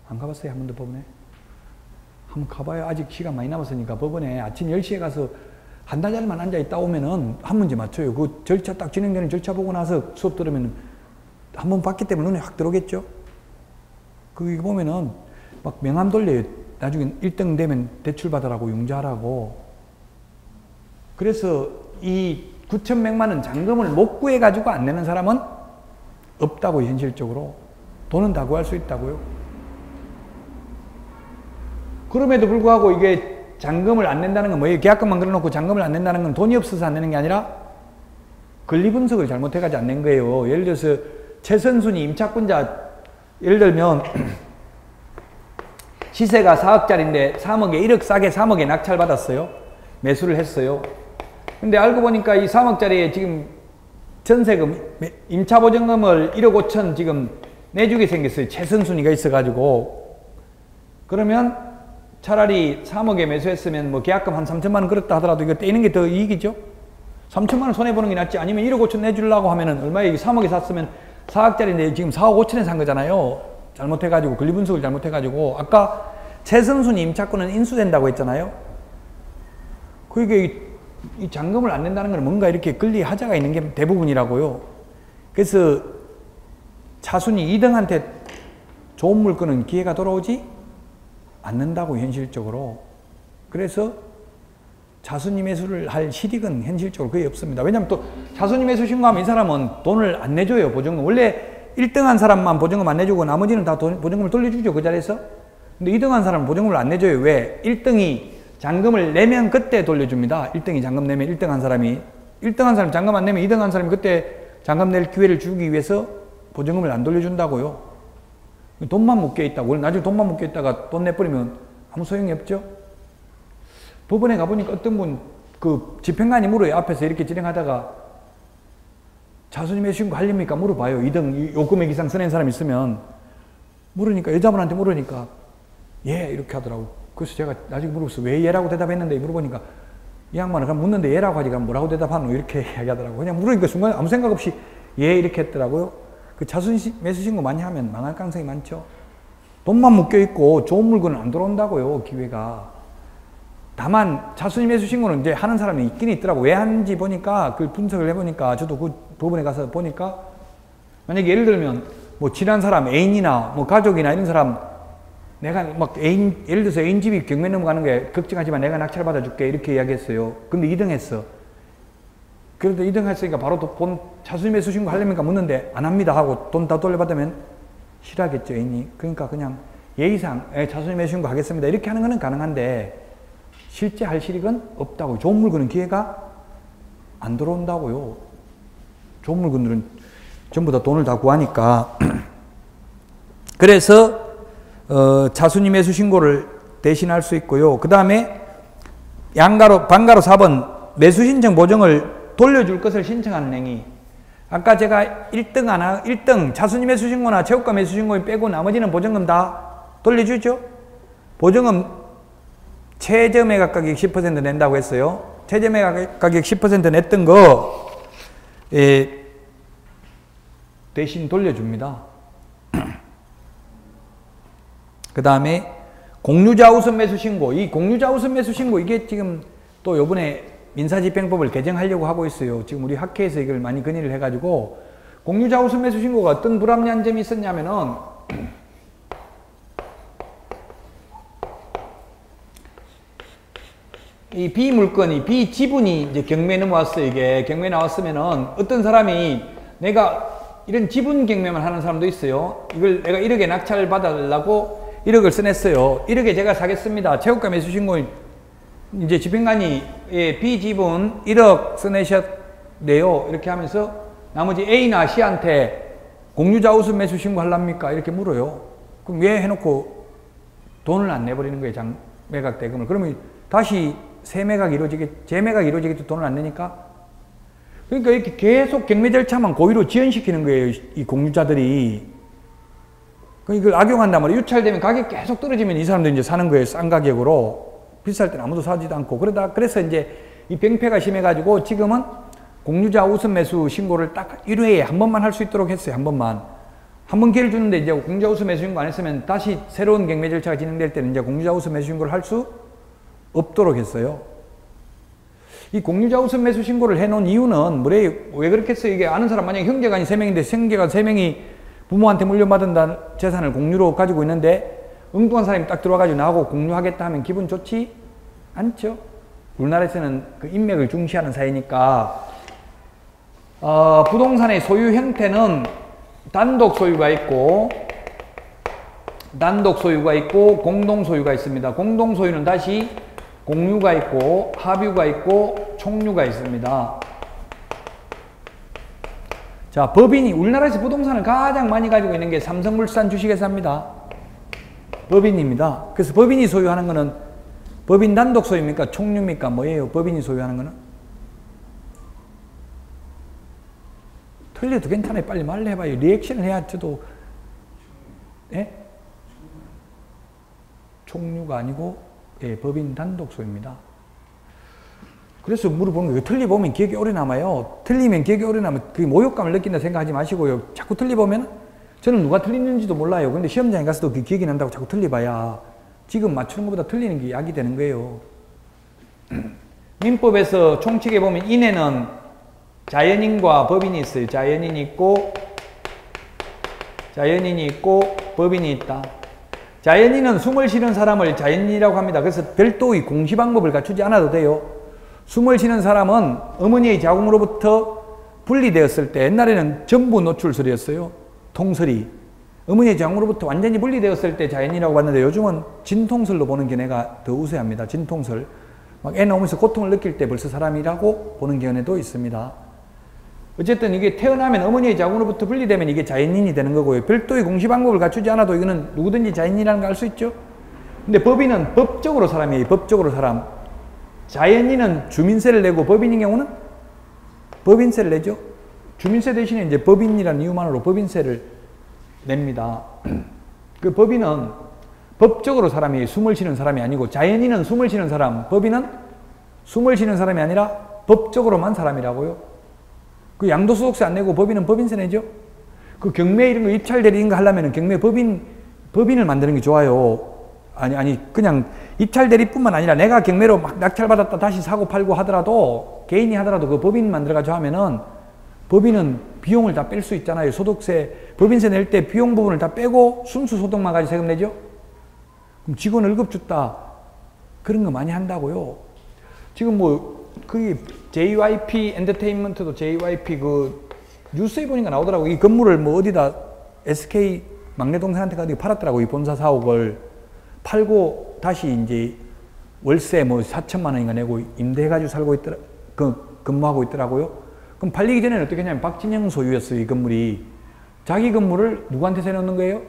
안 가봤어요? 한 번도 법원에? 한번 가봐요. 아직 시간 많이 남았으니까. 법원에 아침 10시에 가서 한 달짜리만 앉아있다 오면은 한 문제 맞춰요. 그 절차 딱 진행되는 절차 보고 나서 수업 들으면 한 번 봤기 때문에 눈에 확 들어오겠죠? 그거 보면은 막 명함 돌려요. 나중에 1등 되면 대출 받으라고, 융자하라고. 그래서 이 9,100만 원 잔금을 못 구해가지고 안 내는 사람은 없다고, 현실적으로. 돈은 다 구할 수 있다고요. 그럼에도 불구하고 이게 잔금을 안 낸다는 건 뭐예요? 계약금만 걸어놓고 잔금을 안 낸다는 건 돈이 없어서 안 내는 게 아니라 권리분석을 잘못해가지고 안 낸 거예요. 예를 들어서 최선순위 임차권자, 예를 들면 시세가 4억짜리인데 3억에 1억 싸게 3억에 낙찰받았어요. 매수를 했어요. 근데 알고 보니까 이 3억짜리에 지금 전세금, 임차보증금을 1억 5천 지금 내주게 생겼어요. 최선순위가 있어가지고. 그러면 차라리 3억에 매수했으면 뭐 계약금 한 3천만 원 걸었다 하더라도 이거 떼는 게 더 이익이죠. 3천만 원 손해보는 게 낫지. 아니면 1억 5천 내주려고 하면은 얼마에 3억에 샀으면 4억짜리인데 지금 4억 5천에 산 거잖아요. 잘못해가지고, 권리분석을 잘못해가지고. 아까 최선순위 임차권은 인수된다고 했잖아요. 그게 이 잔금을 안 낸다는 건 뭔가 이렇게 권리 하자가 있는 게 대부분이라고요. 그래서 차순위 2등한테 좋은 물건은 기회가 돌아오지 않는다고, 현실적으로. 그래서 차순위 매수를 할 실익은 현실적으로 거의 없습니다. 왜냐하면 또 차순위 매수 신고하면 이 사람은 돈을 안 내줘요, 보증금. 원래 1등 한 사람만 보증금 안 내주고 나머지는 다 보증금을 돌려주죠, 그 자리에서. 근데 2등 한 사람은 보증금을 안 내줘요. 왜? 1등이 잔금을 내면 그때 돌려줍니다. 1등이 잔금 내면 1등 한 사람이. 1등 한 사람이 잔금 안 내면 2등 한 사람이 그때 잔금 낼 기회를 주기 위해서 보증금을 안 돌려준다고요. 돈만 묶여 있다고. 나중에 돈만 묶여 있다가 돈 내버리면 아무 소용이 없죠. 법원에 가보니까 어떤 분, 그 집행관이 물어요. 앞에서 이렇게 진행하다가 차순위 매수 신고 하렵니까? 물어봐요. 2등 요 금액 이상 써낸 사람 있으면. 물으니까, 여자분한테 물으니까 예, 이렇게 하더라고. 그래서 제가 나중에 물어봤어요. 왜 예라고 대답했는데? 물어보니까 이 양반은 그럼 묻는데 예라고 하지, 그럼 뭐라고 대답하노? 이렇게 이야기하더라고. 그냥 물으니까 순간 아무 생각 없이 예, 이렇게 했더라고요. 그 차순위 매수 신고 많이 하면 망할 가능성이 많죠. 돈만 묶여 있고 좋은 물건은 안 들어온다고요, 기회가. 다만 차순위 매수 신고는 이제 하는 사람이 있긴 있더라고. 왜 하는지 보니까 그 분석을 해보니까 저도 그 법원에 가서 보니까 만약에 예를 들면 뭐 친한 사람 애인이나 뭐 가족이나 이런 사람 내가 막 애인 예를 들어서 애인 집이 경매 넘어가는 게 걱정하지만 내가 낙찰 받아줄게 이렇게 이야기했어요. 근데 2등 했어. 그래도 2등 했으니까 바로 돈 차순위 매수 신고 하려니까 묻는데 안 합니다 하고 돈 다 돌려받으면 싫어하겠죠 애인이. 그러니까 그냥 예의상 차순위 매수 신고 하겠습니다 이렇게 하는 거는 가능한데 실제 할 실익은 없다고요. 좋은 물건은 기회가 안 들어온다고요. 좋은 물건들은 전부 다 돈을 다 구하니까. 그래서 차순위 매수 신고를 대신할 수 있고요. 그 다음에 반가로 4번 매수 신청 보증을 돌려줄 것을 신청하는 행위. 아까 제가 1등 차순위 매수 신고나 최고가 매수 신고 빼고 나머지는 보증금 다 돌려주죠. 보증금 최저 매각 가격 10% 낸다고 했어요. 최저 매각 가격 10% 냈던 거 대신 돌려줍니다. 그 다음에 공유자 우선 매수 신고. 이 공유자 우선 매수 신고 이게 지금 또 요번에 민사집행법을 개정하려고 하고 있어요. 지금 우리 학회에서 이걸 많이 건의를 해가지고 공유자 우선 매수 신고가 어떤 불합리한 점이 있었냐면은 이 비물건이 비지분이 이제 경매에 넘어왔어요. 이게 경매에 나왔으면은 어떤 사람이 내가 이런 지분 경매만 하는 사람도 있어요. 이걸 내가 1억에 낙찰 받아달라고 1억을 써냈어요. 1억에 제가 사겠습니다. 최고가 매수 신고 이제 집행관이 비지분 1억 써내셨네요. 이렇게 하면서 나머지 A나 C한테 공유자 우선 매수 신고 하랍니까? 이렇게 물어요. 그럼 왜 해놓고 돈을 안 내버리는 거예요. 장매각 대금을. 그러면 다시 재매각이 이루어지겠죠. 돈을 안 내니까. 그러니까 이렇게 계속 경매 절차만 고의로 지연시키는 거예요. 이 공유자들이. 이걸 악용한단 말이에요. 유찰되면 가격이 계속 떨어지면 이 사람들이 이제 사는 거예요. 싼 가격으로. 비쌀 때는 아무도 사지도 않고. 그래서 이제 이 병폐가 심해가지고 지금은 공유자 우선 매수 신고를 딱 1회에 한 번만 할 수 있도록 했어요. 한 번만. 한 번 기회를 주는데 이제 공유자 우선 매수 신고 안 했으면 다시 새로운 경매 절차가 진행될 때는 이제 공유자 우선 매수 신고를 할 수 없도록 했어요. 이 공유자 우선 매수 신고를 해놓은 이유는 왜 그렇게 했어요? 이게 아는 사람 만약에 형제간이 3명인데 형제가 3명이 부모한테 물려받은 재산을 공유로 가지고 있는데 엉뚱한 사람이 딱 들어와가지고 나하고 공유하겠다 하면 기분 좋지 않죠? 우리나라에서는 그 인맥을 중시하는 사회니까 부동산의 소유 형태는 단독 소유가 있고 공동 소유가 있습니다. 공동 소유는 다시 공유가 있고 합유가 있고 총유가 있습니다. 자, 법인이 우리나라에서 부동산을 가장 많이 가지고 있는 게 삼성물산 주식회사입니다. 법인입니다. 그래서 법인이 소유하는 거는 법인 단독 소유입니까? 총유입니까? 뭐예요? 법인이 소유하는 거는? 틀려도 괜찮아요. 빨리 말을 해봐요. 리액션을 해야 저도. 예? 총유가 아니고 법인 단독 소유입니다. 그래서 물어보는 거예요. 틀리보면 기억이 오래 남아요. 틀리면 기억이 오래 남으면 그게 모욕감을 느낀다 생각하지 마시고요. 자꾸 틀리보면 저는 누가 틀리는지도 몰라요. 근데 시험장에 가서도 그 기억이 난다고 자꾸 틀려봐야 지금 맞추는 것보다 틀리는 게 약이 되는 거예요. 민법에서 총칙에 보면 인에는 자연인과 법인이 있어요. 자연인이 있고 법인이 있다. 자연인은 숨을 쉬는 사람을 자연인이라고 합니다. 그래서 별도의 공시 방법을 갖추지 않아도 돼요. 숨을 쉬는 사람은 어머니의 자궁으로부터 분리되었을 때 옛날에는 전부 노출설이었어요. 통설이. 어머니의 자궁으로부터 완전히 분리되었을 때 자연이라고 봤는데 요즘은 진통설로 보는 견해가 더 우세합니다. 진통설. 막 애 나오면서 고통을 느낄 때 벌써 사람이라고 보는 견해도 있습니다. 어쨌든 이게 태어나면 어머니의 자궁으로부터 분리되면 이게 자연인이 되는 거고요. 별도의 공시 방법을 갖추지 않아도 이거는 누구든지 자연인이라는 걸 알 수 있죠. 근데 법인은 법적으로 사람이에요. 법적으로 사람. 자연인은 주민세를 내고 법인인 경우는 법인세를 내죠. 주민세 대신에 이제 법인이라는 이유만으로 법인세를 냅니다. 그 법인은 법적으로 사람이 숨을 쉬는 사람이 아니고 자연인은 숨을 쉬는 사람, 법인은 숨을 쉬는 사람이 아니라 법적으로만 사람이라고요. 그 양도소득세 안 내고 법인은 법인세 내죠. 그 경매 이런 거 입찰 대리 이런 거 하려면 경매 법인을 만드는 게 좋아요. 그냥 입찰 대리뿐만 아니라 내가 경매로 막 낙찰받았다 다시 사고 팔고 하더라도, 개인이 하더라도 그 법인 만들어가지고 하면은 법인은 비용을 다 뺄 수 있잖아요. 소득세, 법인세 낼 때 비용 부분을 다 빼고 순수 소득만 가지고 세금 내죠? 그럼 직원 월급 줬다. 그런 거 많이 한다고요. 지금 뭐, 그게 JYP 엔터테인먼트도 JYP 그 뉴스에 보니까 나오더라고. 이 건물을 뭐 어디다 SK 막내 동생한테 가지고 팔았더라고. 이 본사 4억을 팔고 다시 이제 월세 뭐 4천만 원인가 내고 임대해가지고 살고 있더라, 근무하고 있더라고요. 그럼 팔리기 전에는 어떻게 했냐면 박진영 소유였어요. 이 건물이. 자기 건물을 누구한테 세놓는 거예요?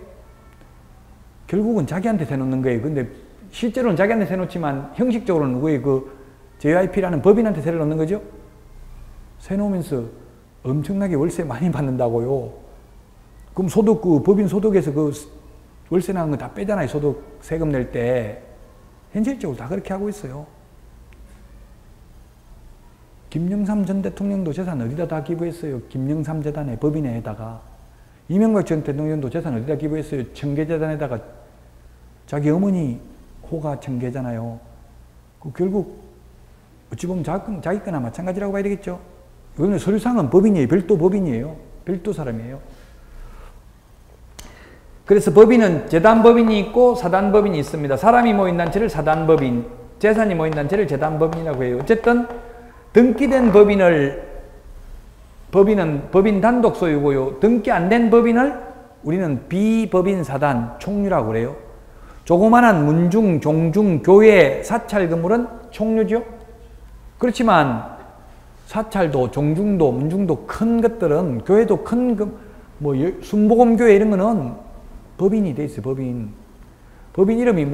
결국은 자기한테 세놓는 거예요. 근데 실제로는 자기한테 세놓지만 형식적으로는 누구의 그 JYP라는 법인한테 세를 놓는 거죠. 세놓으면서 엄청나게 월세 많이 받는다고요. 그럼 소득, 그 법인 소득에서 그 월세 나는 거 다 빼잖아요. 소득 세금 낼 때. 현실적으로 다 그렇게 하고 있어요. 김영삼 전 대통령도 재산 어디다 다 기부했어요? 김영삼 재단에, 법인에다가. 이명박 전 대통령도 재산 어디다 기부했어요? 청계재단에다가. 자기 어머니 호가 청계잖아요. 결국 어찌 보면 자기 거나 마찬가지라고 봐야 되겠죠. 이거는 서류상은 법인이에요. 별도 법인이에요. 별도 사람이에요. 그래서 법인은 재단법인이 있고 사단법인이 있습니다. 사람이 모인 단체를 사단법인, 재산이 모인 단체를 재단법인이라고 해요. 어쨌든 등기된 법인은 법인 단독 소유고요. 등기 안 된 법인을 우리는 비법인 사단, 총류라고 그래요. 조그만한 문중, 종중, 교회, 사찰 건물은 총류죠. 그렇지만 사찰도, 종중도, 문중도 큰 것들은, 교회도 큰, 뭐 순복음교회 이런 거는 법인이 돼 있어요. 법인 이름이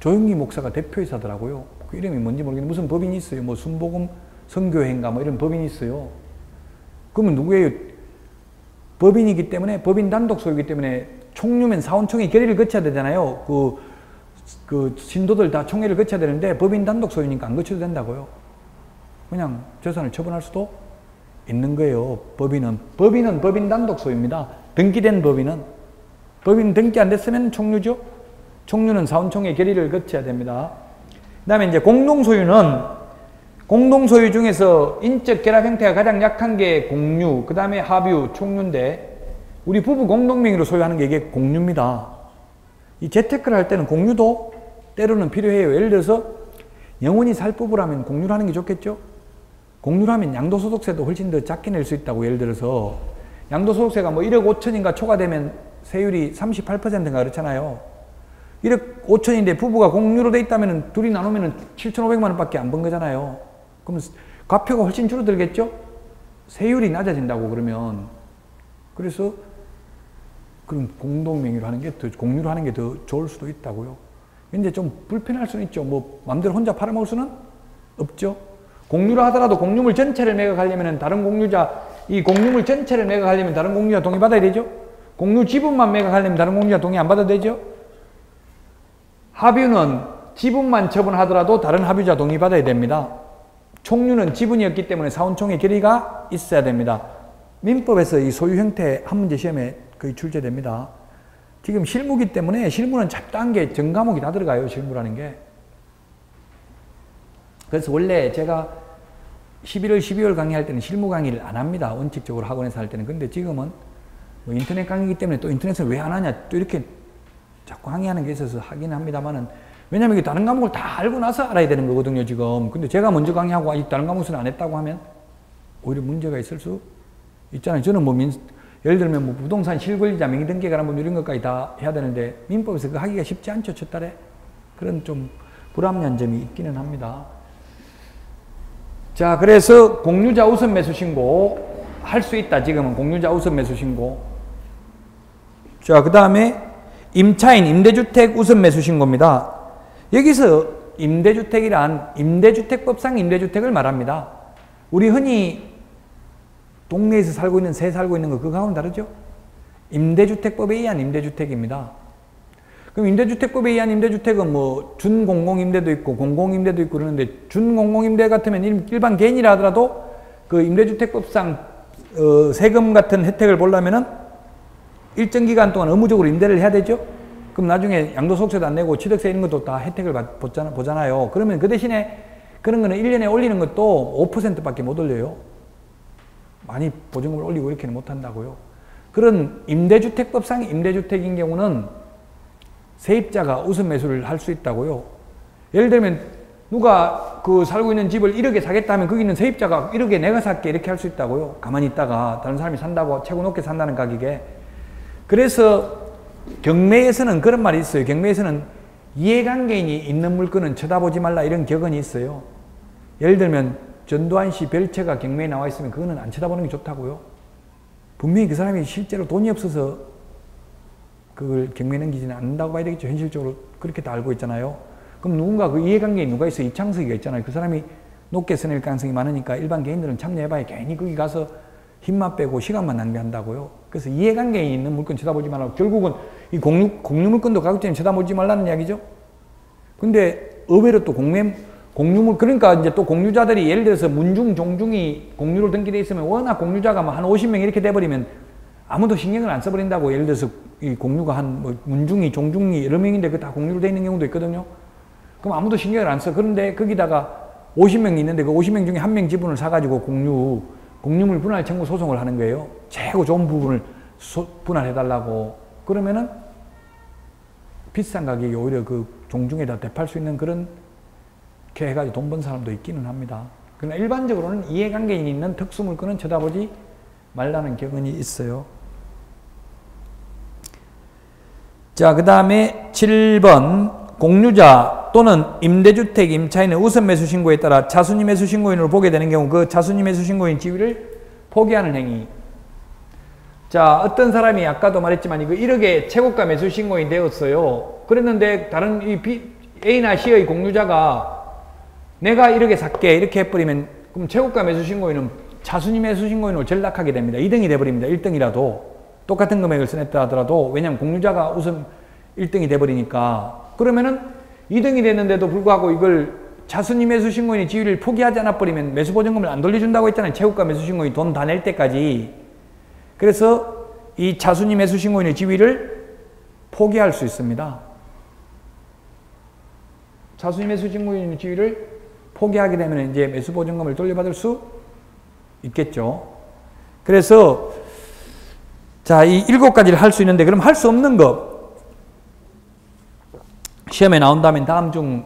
조영기 목사가 대표이사더라고요. 그 이름이 뭔지 모르겠는데 무슨 법인이 있어요. 뭐 순복음 선교회인가 뭐 이런 법인이 있어요. 그러면 누구예요? 법인이기 때문에, 법인 단독 소유이기 때문에 총류면 사원총회 결의를 거쳐야 되잖아요. 그 신도들 다 총회를 거쳐야 되는데 법인 단독 소유니까 안 거쳐도 된다고요. 그냥 재산을 처분할 수도 있는 거예요. 법인은 법인 단독 소유입니다. 등기된 법인 등기 안 됐으면 총류죠. 총류는 사원총회 결의를 거쳐야 됩니다. 그 다음에 이제 공동소유 중에서 인적 결합 형태가 가장 약한 게 공유, 그 다음에 합유, 총유인데, 우리 부부 공동명의로 소유하는 게 이게 공유입니다. 이 재테크를 할 때는 공유도 때로는 필요해요. 예를 들어서 영원히 살 부부라면 공유를 하는 게 좋겠죠? 공유를 하면 양도소득세도 훨씬 더 작게 낼 수 있다고. 예를 들어서 양도소득세가 뭐 1억 5천인가 초과되면 세율이 38%인가 그렇잖아요. 1억 5천인데 부부가 공유로 돼 있다면 둘이 나누면 7,500만 원밖에 안 번 거잖아요. 그러면 과표가 훨씬 줄어들겠죠? 세율이 낮아진다고 그러면. 그래서 그럼 공동명의로 하는 게 공유로 하는 게 더 좋을 수도 있다고요. 근데 좀 불편할 수는 있죠. 뭐 마음대로 혼자 팔아먹을 수는 없죠. 공유로 하더라도 공유물 전체를 매각하려면 다른 공유자, 이 공유물 전체를 매각하려면 다른 공유자 동의받아야 되죠. 공유 지분만 매각하려면 다른 공유자 동의 안 받아도 되죠. 합유는 지분만 처분하더라도 다른 합유자 동의받아야 됩니다. 총류는 지분이었기 때문에 사원총회 결의가 있어야 됩니다. 민법에서 이 소유 형태 한 문제 시험에 거의 출제됩니다. 지금 실무기 때문에 실무는 잡다한 게 전 과목이 다 들어가요. 실무라는 게. 그래서 원래 제가 11월, 12월 강의할 때는 실무 강의를 안 합니다. 원칙적으로 학원에서 할 때는. 근데 지금은 뭐 인터넷 강의이기 때문에 또 인터넷을 왜 안 하냐 또 이렇게 자꾸 항의하는 게 있어서 하긴 합니다만은, 왜냐면 이게 다른 과목을 다 알고 나서 알아야 되는 거거든요, 지금. 근데 제가 먼저 강의하고 아직 다른 과목은 안 했다고 하면 오히려 문제가 있을 수 있잖아요. 저는 뭐 예를 들면 뭐 부동산 실권리자 명의등기가라 뭐 이런 것까지 다 해야 되는데 민법에서 그거 하기가 쉽지 않죠, 첫 달에. 그런 좀 불합리한 점이 있기는 합니다. 자, 그래서 공유자 우선 매수 신고 할 수 있다. 지금은 공유자 우선 매수 신고. 자, 그 다음에 임차인 임대주택 우선 매수 신고입니다. 여기서 임대주택이란 임대주택법상 임대주택을 말합니다. 우리 흔히 동네에서 살고 있는, 새 살고 있는 거 그거하고는 다르죠? 임대주택법에 의한 임대주택입니다. 그럼 임대주택법에 의한 임대주택은 뭐 준공공임대도 있고 공공임대도 있고 그러는데, 준공공임대 같으면 일반 개인이라 하더라도 그 임대주택법상 세금 같은 혜택을 보려면은 일정 기간 동안 의무적으로 임대를 해야 되죠? 그럼 나중에 양도소득세도 안 내고 취득세 이런 것도 다 혜택을 보잖아요. 그러면 그 대신에 그런 거는 1년에 올리는 것도 5%밖에 못 올려요. 많이 보증금을 올리고 이렇게는 못 한다고요. 그런 임대주택법상 임대주택인 경우는 세입자가 우선 매수를 할 수 있다고요. 예를 들면 누가 그 살고 있는 집을 1억에 사겠다 하면 거기는 세입자가 1억에 내가 살게 이렇게 할 수 있다고요. 가만히 있다가 다른 사람이 산다고 최고 높게 산다는 가격에. 그래서 경매에서는 그런 말이 있어요. 경매에서는 이해관계인이 있는 물건은 쳐다보지 말라 이런 격언이 있어요. 예를 들면 전두환 씨 별채가 경매에 나와 있으면 그거는 안 쳐다보는 게 좋다고요. 분명히 그 사람이 실제로 돈이 없어서 그걸 경매에 넘기지는 않는다고 봐야 되겠죠. 현실적으로 그렇게 다 알고 있잖아요. 그럼 누군가 그 이해관계인 누가 있어요? 이창석이가 있잖아요. 그 사람이 높게 써낼 가능성이 많으니까 일반 개인들은 참여해봐야 괜히 거기 가서 힘만 빼고 시간만 낭비한다고요. 그래서 이해관계에 있는 물건 쳐다보지 말라고. 결국은 이 공유 물건도 가급적이면 쳐다보지 말라는 이야기죠. 근데 의외로 또 공유물, 그러니까 이제 또 공유자들이 예를 들어서 문중, 종중이 공유로 등기되어 있으면 워낙 공유자가 한 50명 이렇게 돼버리면 아무도 신경을 안 써버린다고. 예를 들어서 이 공유가 뭐 문중이, 종중이 여러 명인데 그 다 공유로 되어 있는 경우도 있거든요. 그럼 아무도 신경을 안 써. 그런데 거기다가 50명이 있는데 그 50명 중에 한 명 지분을 사가지고 공유물 분할 청구 소송을 하는 거예요. 최고 좋은 부분을 분할해달라고. 그러면은 비싼 가격에 오히려 그 종중에다 대팔 수 있는 그런 게 해가지고 돈 번 사람도 있기는 합니다. 그러나 일반적으로는 이해관계인이 있는 특수물건은 쳐다보지 말라는 격언이 있어요. 자, 그 다음에 7번 공유자 또는 임대주택 임차인의 우선 매수 신고에 따라 차순위 매수 신고인으로 보게 되는 경우 그 차순위 매수 신고인 지위를 포기하는 행위. 자, 어떤 사람이 아까도 말했지만 이거 1억에 최고가 매수 신고인이 되었어요. 그랬는데 다른 이 A나 C의 공유자가 내가 1억에 살게 이렇게 해버리면 그럼 최고가 매수 신고인은 차순위 매수 신고인으로 전락하게 됩니다. 2등이 돼버립니다. 1등이라도 똑같은 금액을 써냈다 하더라도. 왜냐하면 공유자가 우선 1등이 돼버리니까. 그러면은 2등이 됐는데도 불구하고 이걸 차순위 매수 신고인의 지위를 포기하지 않아 버리면 매수보증금을 안 돌려준다고 했잖아요. 최고가 매수 신고인이 돈 다 낼 때까지. 그래서 이 차순위 매수 신고인의 지위를 포기할 수 있습니다. 차순위 매수 신고인의 지위를 포기하게 되면 이제 매수보증금을 돌려받을 수 있겠죠. 그래서 자, 이 7가지를 할 수 있는데 그럼 할 수 없는 것 시험에 나온다면 다음 중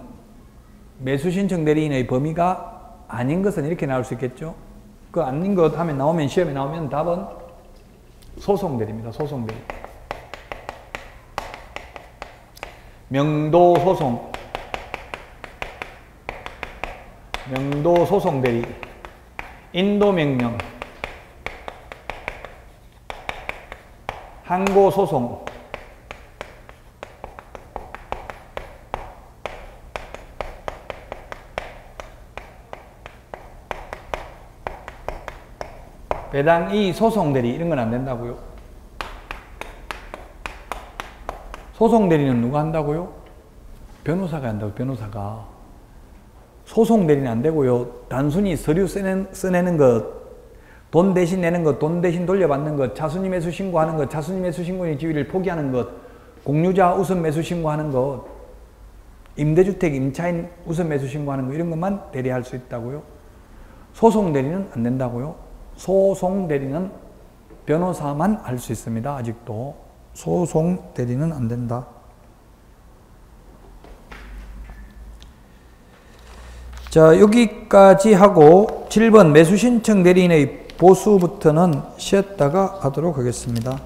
매수신청 대리인의 범위가 아닌 것은 이렇게 나올 수 있겠죠. 그 아닌 것 하면 나오면 시험에 나오면 답은 소송대리입니다. 소송대리. 명도소송, 명도소송대리, 인도명령, 항고소송, 배당이 소송대리 이런 건 안 된다고요. 소송대리는 누가 한다고요? 변호사가 한다고. 변호사가. 소송대리는 안 되고요. 단순히 서류 써내는 것, 돈 대신 내는 것, 돈 대신 돌려받는 것, 차순위 매수 신고하는 것, 차순위 매수 신고인의 지위를 포기하는 것, 공유자 우선 매수 신고하는 것, 임대주택 임차인 우선 매수 신고하는 것 이런 것만 대리할 수 있다고요. 소송대리는 안 된다고요. 소송대리는 변호사만 할 수 있습니다. 아직도. 소송대리는 안 된다. 자, 여기까지 하고 7번 매수신청 대리인의 보수부터는 쉬었다가 하도록 하겠습니다.